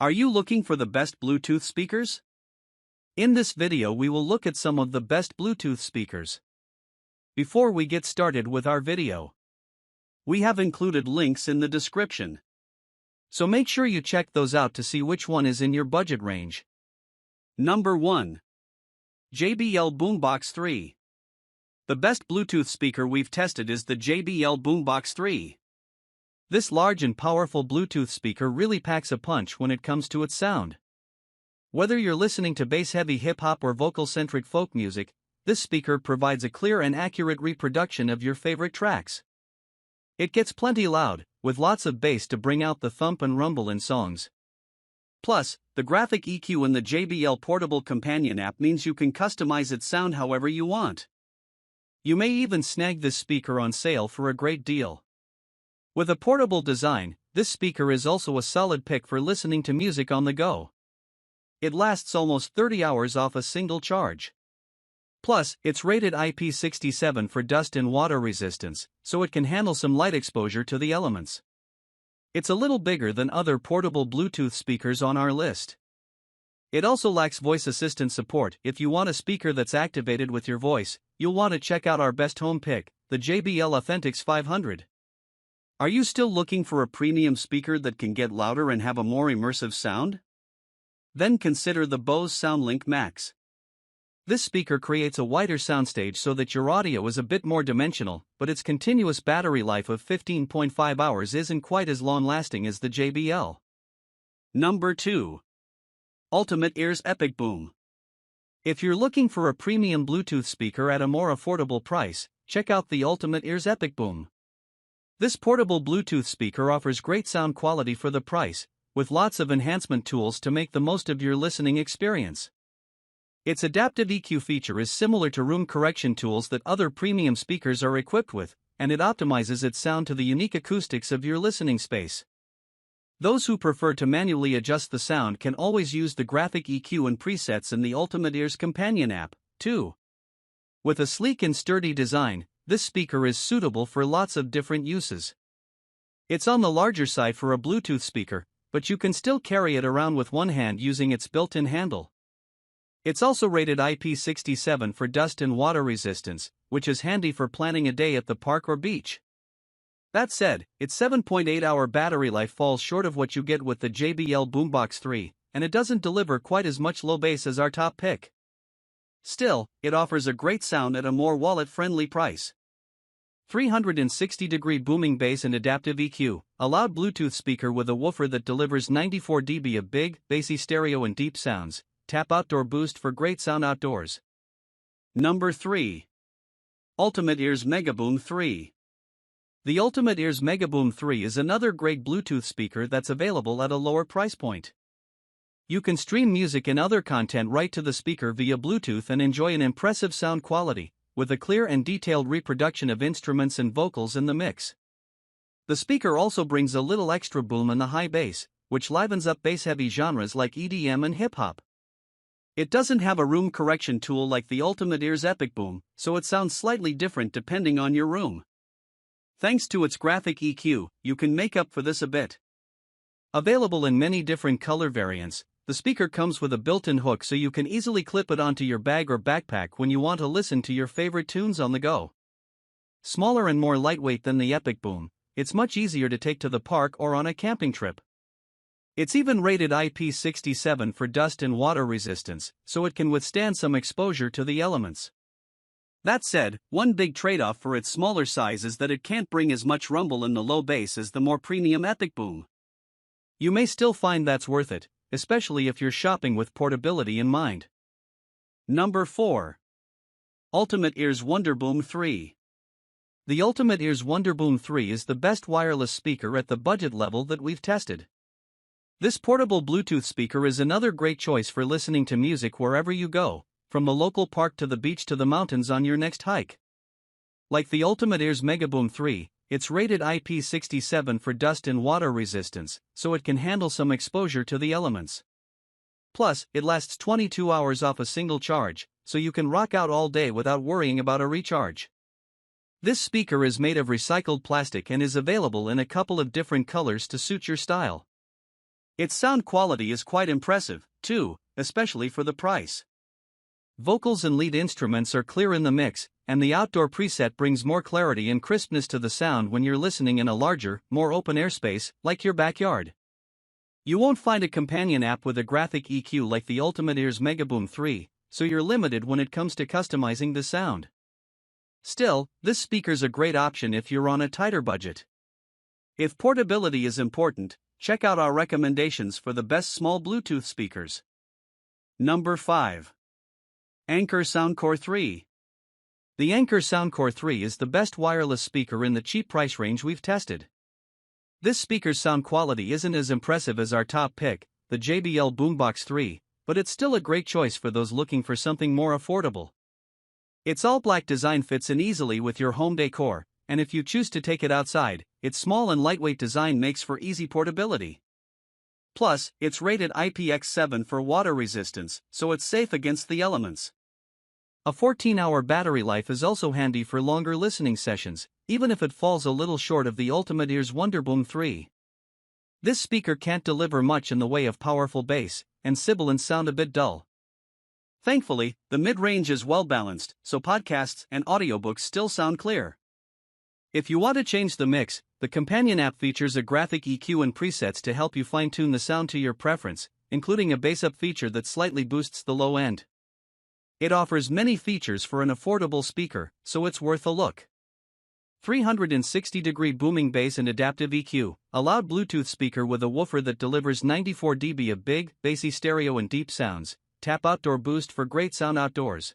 Are you looking for the best Bluetooth speakers? In this video we will look at some of the best Bluetooth speakers. Before we get started with our video, we have included links in the description. So make sure you check those out to see which one is in your budget range. Number 1. JBL Boombox 3. The best Bluetooth speaker we've tested is the JBL Boombox 3. This large and powerful Bluetooth speaker really packs a punch when it comes to its sound. Whether you're listening to bass-heavy hip-hop or vocal-centric folk music, this speaker provides a clear and accurate reproduction of your favorite tracks. It gets plenty loud, with lots of bass to bring out the thump and rumble in songs. Plus, the graphic EQ in the JBL Portable Companion app means you can customize its sound however you want. You may even snag this speaker on sale for a great deal. With a portable design, this speaker is also a solid pick for listening to music on the go. It lasts almost 30 hours off a single charge. Plus, it's rated IP67 for dust and water resistance, so it can handle some light exposure to the elements. It's a little bigger than other portable Bluetooth speakers on our list. It also lacks voice assistant support. If you want a speaker that's activated with your voice, you'll want to check out our best home pick, the JBL Authentics 500. Are you still looking for a premium speaker that can get louder and have a more immersive sound? Then consider the Bose SoundLink Max. This speaker creates a wider soundstage so that your audio is a bit more dimensional, but its continuous battery life of 15.5 hours isn't quite as long-lasting as the JBL. Number 2. Ultimate Ears EPICBOOM. If you're looking for a premium Bluetooth speaker at a more affordable price, check out the Ultimate Ears EPICBOOM. This portable Bluetooth speaker offers great sound quality for the price, with lots of enhancement tools to make the most of your listening experience. Its adaptive EQ feature is similar to room correction tools that other premium speakers are equipped with, and it optimizes its sound to the unique acoustics of your listening space. Those who prefer to manually adjust the sound can always use the graphic EQ and presets in the Ultimate Ears Companion app, too. With a sleek and sturdy design, this speaker is suitable for lots of different uses. It's on the larger side for a Bluetooth speaker, but you can still carry it around with one hand using its built-in handle. It's also rated IP67 for dust and water resistance, which is handy for planning a day at the park or beach. That said, its 7.8-hour battery life falls short of what you get with the JBL Boombox 3, and it doesn't deliver quite as much low bass as our top pick. Still, it offers a great sound at a more wallet-friendly price. 360-degree booming bass and adaptive EQ, a loud Bluetooth speaker with a woofer that delivers 94 dB of big, bassy stereo and deep sounds. Tap Outdoor Boost for great sound outdoors. Number 3. Ultimate Ears MEGABOOM 3. The Ultimate Ears MEGABOOM 3 is another great Bluetooth speaker that's available at a lower price point. You can stream music and other content right to the speaker via Bluetooth and enjoy an impressive sound quality, with a clear and detailed reproduction of instruments and vocals in the mix. The speaker also brings a little extra boom in the high bass, which livens up bass-heavy genres like EDM and hip-hop. It doesn't have a room correction tool like the Ultimate Ears EPICBOOM, so it sounds slightly different depending on your room. Thanks to its graphic EQ, you can make up for this a bit. Available in many different color variants, the speaker comes with a built-in hook so you can easily clip it onto your bag or backpack when you want to listen to your favorite tunes on the go. Smaller and more lightweight than the EPICBOOM, it's much easier to take to the park or on a camping trip. It's even rated IP67 for dust and water resistance, so it can withstand some exposure to the elements. That said, one big trade-off for its smaller size is that it can't bring as much rumble in the low bass as the more premium EPICBOOM. You may still find that's worth it, especially if you're shopping with portability in mind. Number 4. Ultimate Ears WONDERBOOM 3. The Ultimate Ears WONDERBOOM 3 is the best wireless speaker at the budget level that we've tested. This portable Bluetooth speaker is another great choice for listening to music wherever you go, from the local park to the beach to the mountains on your next hike. Like the Ultimate Ears MEGABOOM 3, it's rated IP67 for dust and water resistance, so it can handle some exposure to the elements. Plus, it lasts 22 hours off a single charge, so you can rock out all day without worrying about a recharge. This speaker is made of recycled plastic and is available in a couple of different colors to suit your style. Its sound quality is quite impressive, too, especially for the price. Vocals and lead instruments are clear in the mix, and the outdoor preset brings more clarity and crispness to the sound when you're listening in a larger, more open airspace, like your backyard. You won't find a companion app with a graphic EQ like the ultimate Ears MEGABOOM 3, so you're limited when it comes to customizing the sound. Still, this speaker's a great option if you're on a tighter budget. If portability is important, check out our recommendations for the best small Bluetooth speakers. Number 5. Anker Soundcore 3. The Anker Soundcore 3 is the best wireless speaker in the cheap price range we've tested. This speaker's sound quality isn't as impressive as our top pick, the JBL Boombox 3, but it's still a great choice for those looking for something more affordable. Its all-black design fits in easily with your home decor, and if you choose to take it outside, its small and lightweight design makes for easy portability. Plus, it's rated IPX7 for water resistance, so it's safe against the elements. A 14-hour battery life is also handy for longer listening sessions, even if it falls a little short of the Ultimate Ears WONDERBOOM 3. This speaker can't deliver much in the way of powerful bass, and sibilants sound a bit dull. Thankfully, the mid-range is well balanced, so podcasts and audiobooks still sound clear. If you want to change the mix, the companion app features a graphic EQ and presets to help you fine-tune the sound to your preference, including a bass-up feature that slightly boosts the low end. It offers many features for an affordable speaker, so it's worth a look. 360-degree booming bass and adaptive EQ, a loud Bluetooth speaker with a woofer that delivers 94 dB of big, bassy stereo and deep sounds, tap outdoor boost for great sound outdoors.